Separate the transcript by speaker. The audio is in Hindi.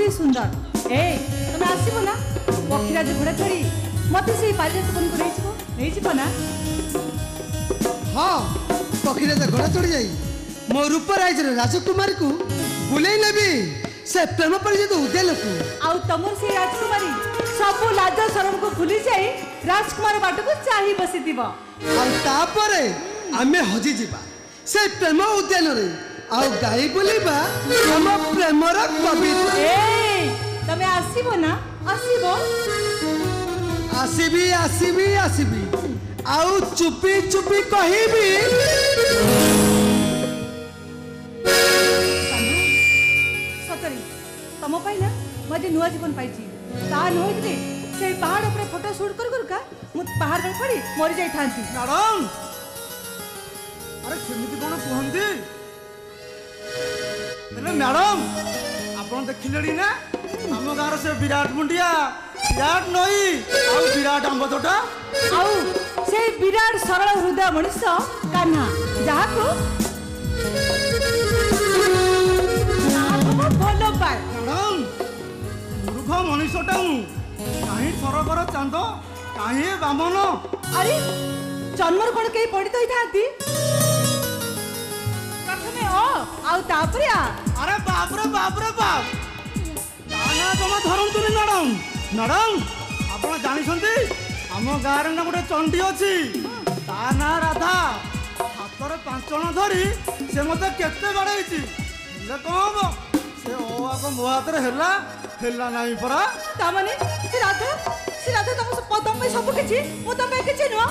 Speaker 1: अति सुंदर ए तुम आसब ना पक्षीराज घोड़ा चढ़ी मत से पारिजात को ना
Speaker 2: हाँ पक्षीराज घोड़ा चढ़ी जाई मो रूपराज राजकुमारी को बुले नेबी से प्रेम परिचित उद्यान को
Speaker 1: आउ तमर से राजकुमारी सब लाज शरम को भूली जाई राजकुमार बाट को चाही बसी दिबो
Speaker 2: आउ तापरे आमे हजी जिबा से प्रेम उद्यान रे आउ गाई बोलिबा हम प्रेमर कविता
Speaker 1: ए तमे आसीबो ना आसीबो
Speaker 2: आसीबी आसीबी आसीबी आउ चुपी चुपी कहिबी
Speaker 1: सतरी तम पाई ना मजे नुआ जीवन पाइची ता नहोइतले से पहाड़ ऊपर फोटो शूट कर का मु पहाड़ पर पड़ी मरि जाई थांती
Speaker 3: मैडम अरे सेमिति कोन कहंदी अरे मैडम आपण देखिलेडी ना हम गार से विराट मुंडिया विराट नई आ विराट आंब तोटा
Speaker 1: आउ से विराट सरल हृदय मनुष्य कान्हा जहा को भलो पाए
Speaker 3: मैडम मूर्ख मनुष्यटा कहीं सरगर चांद कहीं बामन
Speaker 1: अरे जन्मर कौन कहीं पढ़ी तो था प्रथमे ओ आउ तापरे आ
Speaker 3: अरे बाप रे बाप ताना जमा धरतुनी मैडम मैडम आपण जानी आम गाँव ना गोटे चंडी अच्छी ता ना राधा हाथ में 5 जन धरी से मत केते बाड़े कौन हम से ओ आग मो हाथ हेला नहीं परा
Speaker 1: तामाने से राधा तुम पदम में सब किछि मु तमे किछि नुआ